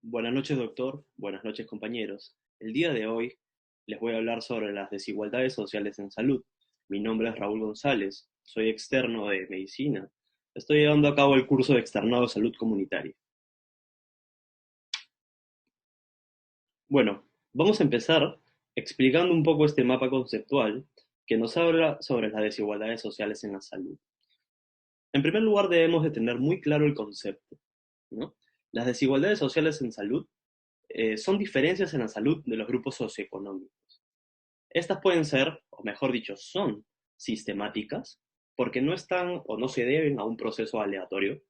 Buenas noches, doctor. Buenas noches, compañeros. El día de hoy les voy a hablar sobre las desigualdades sociales en salud. Mi nombre es Raúl González, soy externo de medicina. Estoy llevando a cabo el curso de externado de salud comunitaria. Bueno, vamos a empezar explicando un poco este mapa conceptual que nos habla sobre las desigualdades sociales en la salud. En primer lugar, debemos de tener muy claro el concepto, ¿no? Las desigualdades sociales en salud son diferencias en la salud de los grupos socioeconómicos. Estas pueden ser, o mejor dicho, son sistemáticas, porque no están o no se deben a un proceso aleatorio,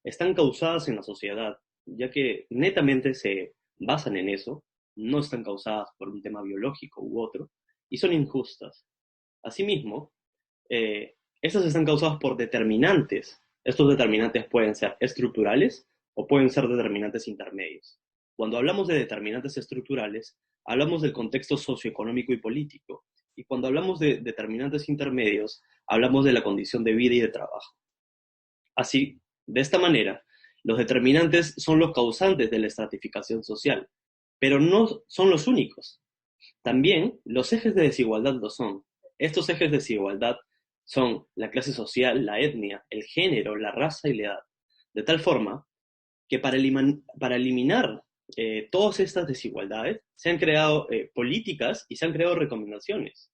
están causadas en la sociedad, ya que netamente se basan en eso, no están causadas por un tema biológico u otro, y son injustas. Asimismo, estas están causadas por determinantes. Estos determinantes pueden ser estructurales o pueden ser determinantes intermedios. Cuando hablamos de determinantes estructurales, hablamos del contexto socioeconómico y político. Y cuando hablamos de determinantes intermedios, hablamos de la condición de vida y de trabajo. Así, de esta manera, los determinantes son los causantes de la estratificación social, pero no son los únicos. También los ejes de desigualdad lo son. Estos ejes de desigualdad son la clase social, la etnia, el género, la raza y la edad. De tal forma que para eliminar todas estas desigualdades se han creado políticas y se han creado recomendaciones.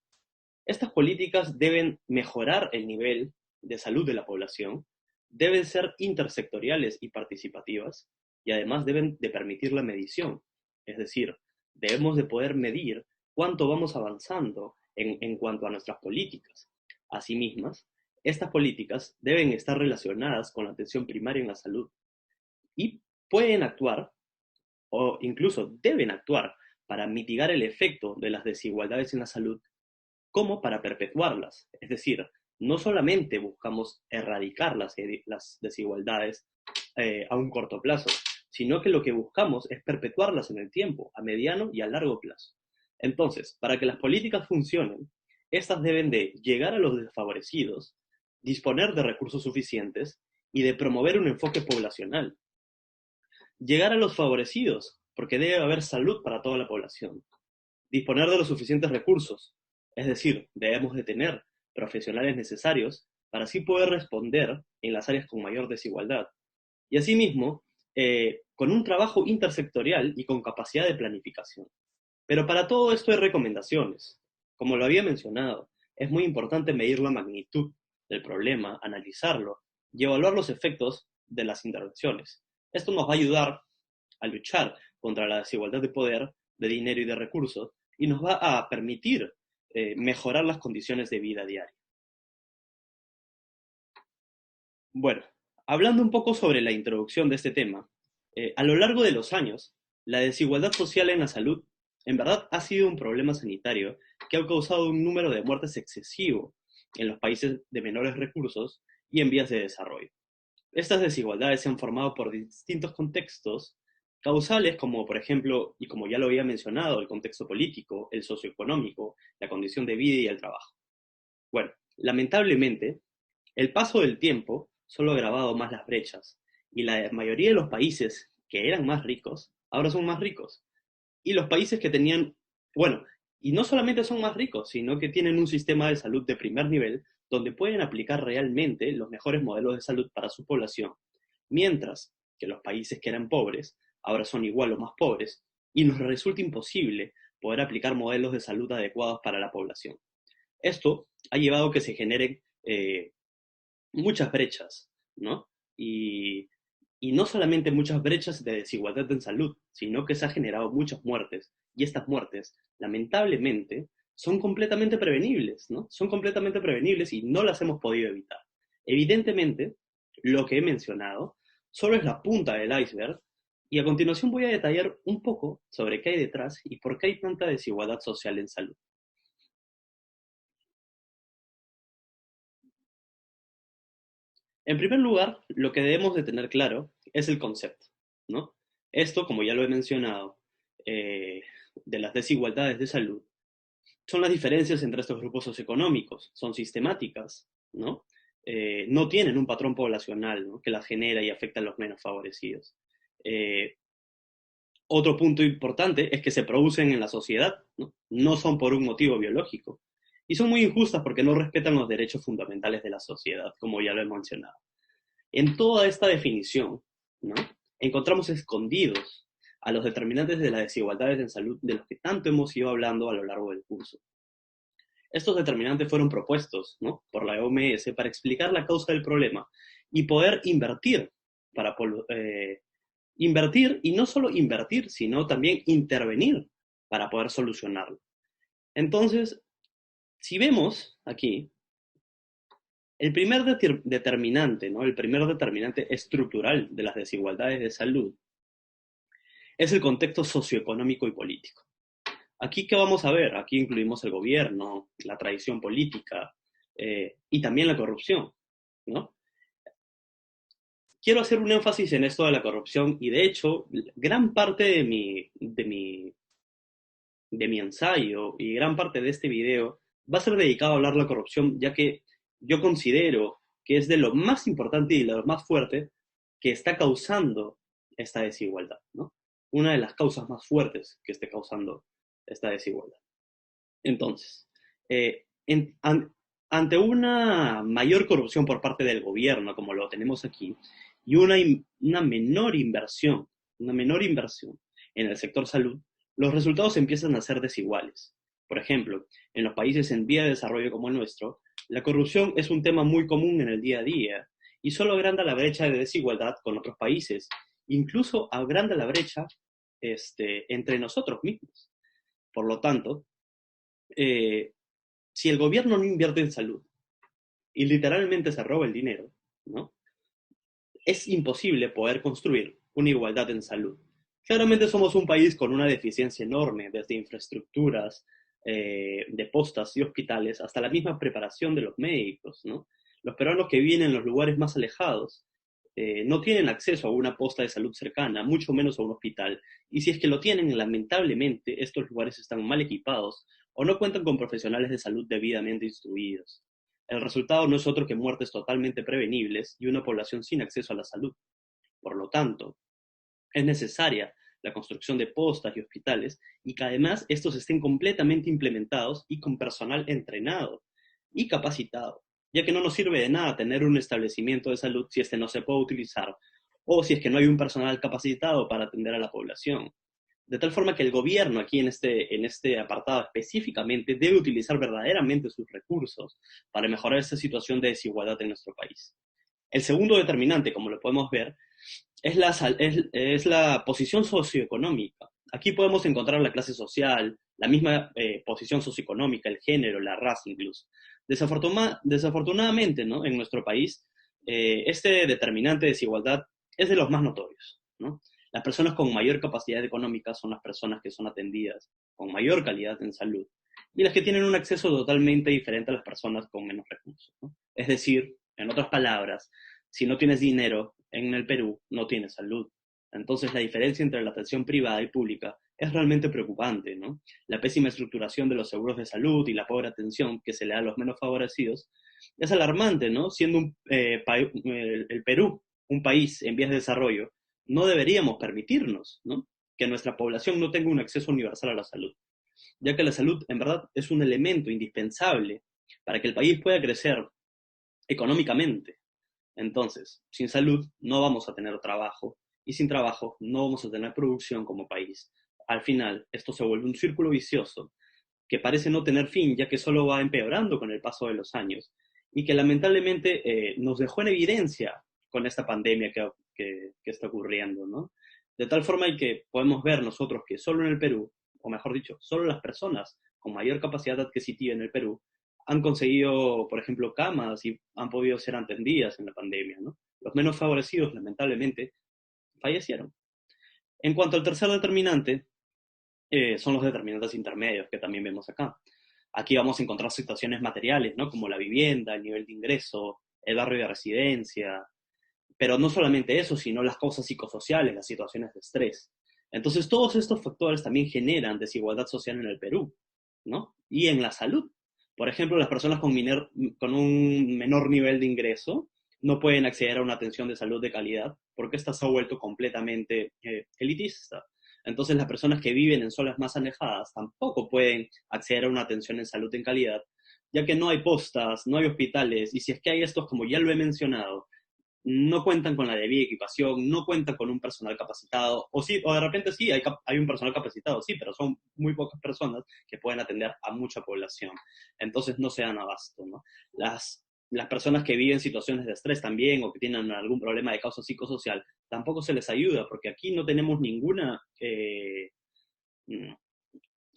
Estas políticas deben mejorar el nivel de salud de la población, deben ser intersectoriales y participativas, y además deben de permitir la medición. Es decir, debemos de poder medir cuánto vamos avanzando en cuanto a nuestras políticas. Asimismo, estas políticas deben estar relacionadas con la atención primaria en la salud y pueden actuar, o incluso deben actuar, para mitigar el efecto de las desigualdades en la salud como para perpetuarlas. Es decir, no solamente buscamos erradicar las desigualdades a un corto plazo, sino que lo que buscamos es perpetuarlas en el tiempo, a mediano y a largo plazo. Entonces, para que las políticas funcionen, estas deben de llegar a los desfavorecidos, disponer de recursos suficientes y de promover un enfoque poblacional. Llegar a los favorecidos, porque debe haber salud para toda la población. Disponer de los suficientes recursos, es decir, debemos de tener profesionales necesarios para así poder responder en las áreas con mayor desigualdad. Y asimismo, con un trabajo intersectorial y con capacidad de planificación. Pero para todo esto hay recomendaciones. Como lo había mencionado, es muy importante medir la magnitud del problema, analizarlo y evaluar los efectos de las intervenciones. Esto nos va a ayudar a luchar contra la desigualdad de poder, de dinero y de recursos, y nos va a permitir mejorar las condiciones de vida diaria. Bueno, hablando un poco sobre la introducción de este tema, a lo largo de los años, la desigualdad social en la salud en verdad ha sido un problema sanitario que ha causado un número de muertes excesivo en los países de menores recursos y en vías de desarrollo. Estas desigualdades se han formado por distintos contextos causales, como por ejemplo, y como ya lo había mencionado, el contexto político, el socioeconómico, la condición de vida y el trabajo. Bueno, lamentablemente, el paso del tiempo solo ha agravado más las brechas, y la mayoría de los países que eran más ricos, ahora son más ricos. Y los países que tenían, bueno, y no solamente son más ricos, sino que tienen un sistema de salud de primer nivel donde pueden aplicar realmente los mejores modelos de salud para su población, mientras que los países que eran pobres ahora son igual o más pobres y nos resulta imposible poder aplicar modelos de salud adecuados para la población. Esto ha llevado a que se generen muchas brechas, ¿no? Y no solamente muchas brechas de desigualdad en salud, sino que se ha generado muchas muertes. Y estas muertes, lamentablemente, son completamente prevenibles, ¿no? Son completamente prevenibles y no las hemos podido evitar. Evidentemente, lo que he mencionado solo es la punta del iceberg y a continuación voy a detallar un poco sobre qué hay detrás y por qué hay tanta desigualdad social en salud. En primer lugar, lo que debemos de tener claro es el concepto, ¿no? Esto, como ya lo he mencionado, eh, de las desigualdades de salud, son las diferencias entre estos grupos socioeconómicos, son sistemáticas, ¿no? No tienen un patrón poblacional, ¿no?, que las genera y afecta a los menos favorecidos. Eh, Otro punto importante es que se producen en la sociedad, ¿no? No son por un motivo biológico. Y son muy injustas porque no respetan los derechos fundamentales de la sociedad, como ya lo he mencionado. En toda esta definición, ¿no? Encontramos escondidos a los determinantes de las desigualdades en salud de los que tanto hemos ido hablando a lo largo del curso. Estos determinantes fueron propuestos, ¿no?, por la OMS para explicar la causa del problema y poder invertir, para invertir, y no solo invertir, sino también intervenir para poder solucionarlo. Entonces, si vemos aquí, el primer determinante, ¿no?, el primer determinante estructural de las desigualdades de salud es el contexto socioeconómico y político. Aquí, ¿qué vamos a ver? Aquí incluimos el gobierno, la tradición política y también la corrupción, ¿no? Quiero hacer un énfasis en esto de la corrupción y, de hecho, gran parte de mi ensayo y gran parte de este video va a ser dedicado a hablar de la corrupción, ya que yo considero que es de lo más importante y de lo más fuerte que está causando esta desigualdad, ¿no? Una de las causas más fuertes que esté causando esta desigualdad. Entonces, ante una mayor corrupción por parte del gobierno, como lo tenemos aquí, y una menor inversión en el sector salud, los resultados empiezan a ser desiguales. Por ejemplo, en los países en vía de desarrollo como el nuestro, la corrupción es un tema muy común en el día a día y solo agranda la brecha de desigualdad con otros países, incluso agranda la brecha entre nosotros mismos. Por lo tanto, si el gobierno no invierte en salud y literalmente se roba el dinero, ¿no?, es imposible poder construir una igualdad en salud. Claramente somos un país con una deficiencia enorme, desde infraestructuras, de postas y hospitales, hasta la misma preparación de los médicos, ¿no? Los peruanos que viven en los lugares más alejados no tienen acceso a una posta de salud cercana, mucho menos a un hospital. Y si es que lo tienen, lamentablemente, estos lugares están mal equipados o no cuentan con profesionales de salud debidamente instruidos. El resultado no es otro que muertes totalmente prevenibles y una población sin acceso a la salud. Por lo tanto, es necesaria la construcción de postas y hospitales y que además estos estén completamente implementados y con personal entrenado y capacitado, ya que no nos sirve de nada tener un establecimiento de salud si este no se puede utilizar o si es que no hay un personal capacitado para atender a la población. De tal forma que el gobierno aquí en este apartado específicamente debe utilizar verdaderamente sus recursos para mejorar esta situación de desigualdad en nuestro país. El segundo determinante, como lo podemos ver, es la posición socioeconómica. Aquí podemos encontrar la clase social, la misma posición socioeconómica, el género, la raza incluso. Desafortunadamente, ¿no?, en nuestro país, este determinante de desigualdad es de los más notorios, ¿no? Las personas con mayor capacidad económica son las personas que son atendidas con mayor calidad en salud y las que tienen un acceso totalmente diferente a las personas con menos recursos, ¿no? Es decir, en otras palabras, si no tienes dinero en el Perú, no tienes salud. Entonces, la diferencia entre la atención privada y pública es realmente preocupante, ¿no? La pésima estructuración de los seguros de salud y la pobre atención que se le da a los menos favorecidos es alarmante, ¿no? Siendo el Perú un país en vías de desarrollo, no deberíamos permitirnos, ¿no?, que nuestra población no tenga un acceso universal a la salud, ya que la salud, en verdad, es un elemento indispensable para que el país pueda crecer económicamente. Entonces, sin salud no vamos a tener trabajo y sin trabajo no vamos a tener producción como país. Al final, esto se vuelve un círculo vicioso que parece no tener fin, ya que solo va empeorando con el paso de los años y que lamentablemente nos dejó en evidencia con esta pandemia que está ocurriendo, ¿no? De tal forma que podemos ver nosotros que solo en el Perú, o mejor dicho, solo las personas con mayor capacidad adquisitiva en el Perú han conseguido, por ejemplo, camas y han podido ser atendidas en la pandemia, ¿no? Los menos favorecidos, lamentablemente, fallecieron. En cuanto al tercer determinante, son los determinantes intermedios que también vemos acá. Aquí vamos a encontrar situaciones materiales, ¿no?, como la vivienda, el nivel de ingreso, el barrio de residencia, pero no solamente eso, sino las causas psicosociales, las situaciones de estrés. Entonces, todos estos factores también generan desigualdad social en el Perú, ¿no? Y en la salud. Por ejemplo, las personas con un menor nivel de ingreso no pueden acceder a una atención de salud de calidad porque esta se ha vuelto completamente elitista. Entonces las personas que viven en zonas más alejadas tampoco pueden acceder a una atención en salud en calidad, ya que no hay postas, no hay hospitales, y si es que hay estos, como ya lo he mencionado, no cuentan con la debida equipación, no cuentan con un personal capacitado, o sí, o de repente sí, hay un personal capacitado, sí, pero son muy pocas personas que pueden atender a mucha población. Entonces no se dan abasto, ¿no? Las personas que viven situaciones de estrés también o que tienen algún problema de causa psicosocial, tampoco se les ayuda, porque aquí no tenemos ninguna... mm,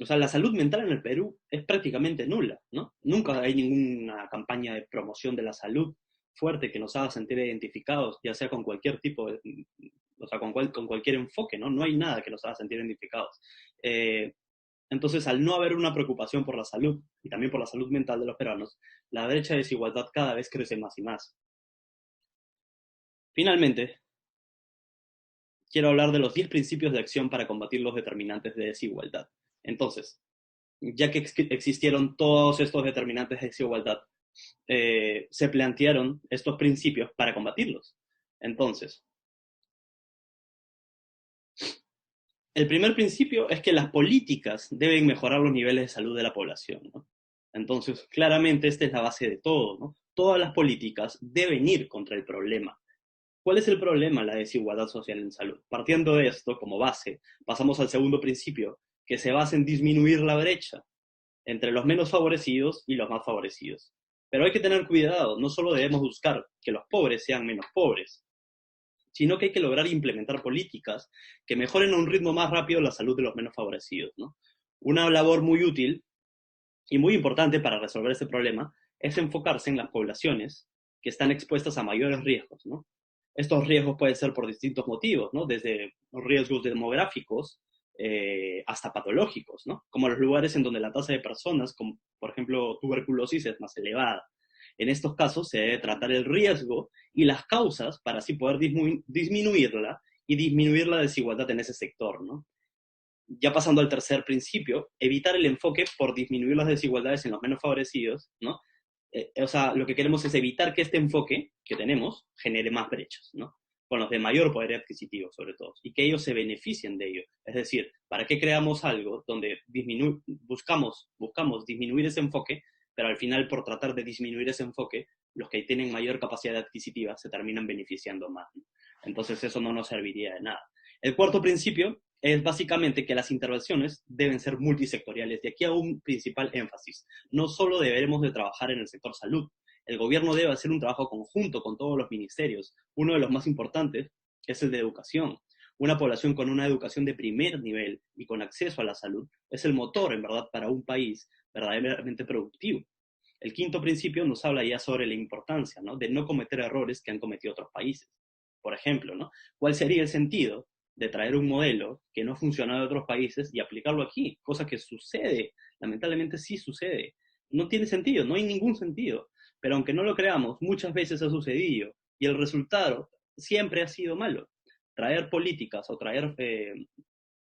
o sea, la salud mental en el Perú es prácticamente nula, ¿no? Nunca hay ninguna campaña de promoción de la salud fuerte que nos haga sentir identificados, ya sea con cualquier tipo de, o sea, con cualquier enfoque, ¿no? No hay nada que nos haga sentir identificados. Eh, entonces, al no haber una preocupación por la salud y también por la salud mental de los peruanos, la brecha de desigualdad cada vez crece más y más. Finalmente, quiero hablar de los 10 principios de acción para combatir los determinantes de desigualdad. Entonces, ya que existieron todos estos determinantes de desigualdad, se plantearon estos principios para combatirlos. Entonces, el primer principio es que las políticas deben mejorar los niveles de salud de la población, ¿no? Entonces, claramente esta es la base de todo, ¿no? Todas las políticas deben ir contra el problema. ¿Cuál es el problema? La desigualdad social en salud. Partiendo de esto como base, pasamos al segundo principio, que se basa en disminuir la brecha entre los menos favorecidos y los más favorecidos. Pero hay que tener cuidado, no solo debemos buscar que los pobres sean menos pobres, sino que hay que lograr implementar políticas que mejoren a un ritmo más rápido la salud de los menos favorecidos, ¿no? Una labor muy útil y muy importante para resolver este problema es enfocarse en las poblaciones que están expuestas a mayores riesgos, ¿no? Estos riesgos pueden ser por distintos motivos, ¿no? Desde riesgos demográficos hasta patológicos, ¿no? Como los lugares en donde la tasa de personas, como por ejemplo tuberculosis, es más elevada. En estos casos se debe tratar el riesgo y las causas para así poder disminuirla y disminuir la desigualdad en ese sector, ¿no? Ya pasando al tercer principio, evitar el enfoque por disminuir las desigualdades en los menos favorecidos, ¿no? O sea, lo que queremos es evitar que este enfoque que tenemos genere más brechas, ¿no? Con los de mayor poder adquisitivo, sobre todo, y que ellos se beneficien de ello. Es decir, ¿para qué creamos algo donde buscamos disminuir ese enfoque, pero al final, por tratar de disminuir ese enfoque, los que tienen mayor capacidad adquisitiva se terminan beneficiando más, ¿no? Entonces, eso no nos serviría de nada. El cuarto principio es básicamente que las intervenciones deben ser multisectoriales. Y aquí hago un principal énfasis. No solo deberemos de trabajar en el sector salud, el gobierno debe hacer un trabajo conjunto con todos los ministerios. Uno de los más importantes es el de educación. Una población con una educación de primer nivel y con acceso a la salud es el motor, en verdad, para un país verdaderamente productivo. El quinto principio nos habla ya sobre la importancia, ¿no?, de no cometer errores que han cometido otros países. Por ejemplo, ¿no?, ¿cuál sería el sentido de traer un modelo que no funciona en otros países y aplicarlo aquí? Cosa que sucede, lamentablemente sí sucede. No tiene sentido, no hay ningún sentido. Pero aunque no lo creamos, muchas veces ha sucedido y el resultado siempre ha sido malo. Traer políticas o traer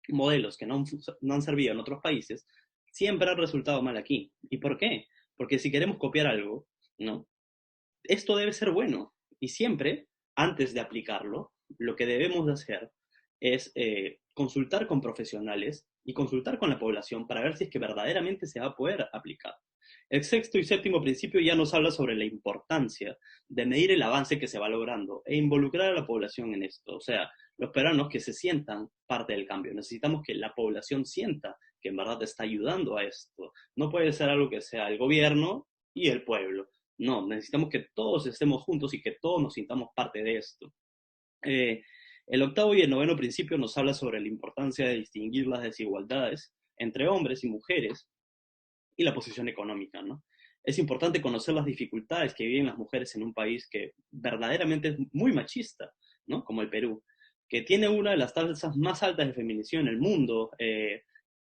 modelos que no han servido en otros países siempre ha resultado mal aquí. ¿Y por qué? Porque si queremos copiar algo, ¿no?, esto debe ser bueno. Y siempre, antes de aplicarlo, lo que debemos de hacer es consultar con profesionales y consultar con la población para ver si es que verdaderamente se va a poder aplicar. El sexto y séptimo principio ya nos habla sobre la importancia de medir el avance que se va logrando e involucrar a la población en esto. O sea, los peruanos que se sientan parte del cambio. Necesitamos que la población sienta que en verdad está ayudando a esto. No puede ser algo que sea el gobierno y el pueblo. No, necesitamos que todos estemos juntos y que todos nos sintamos parte de esto. Eh, el octavo y el noveno principio nos habla sobre la importancia de distinguir las desigualdades entre hombres y mujeres y la posición económica, ¿no? Es importante conocer las dificultades que viven las mujeres en un país que verdaderamente es muy machista, ¿no?, como el Perú, que tiene una de las tasas más altas de feminicidio en el mundo,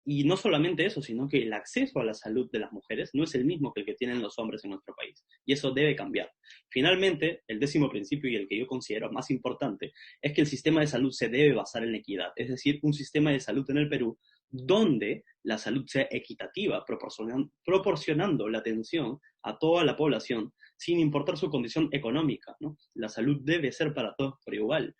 y no solamente eso, sino que el acceso a la salud de las mujeres no es el mismo que el que tienen los hombres en nuestro país. Y eso debe cambiar. Finalmente, el décimo principio y el que yo considero más importante es que el sistema de salud se debe basar en la equidad. Es decir, un sistema de salud en el Perú donde la salud sea equitativa, proporcionando la atención a toda la población sin importar su condición económica, ¿no? La salud debe ser para todos por igual.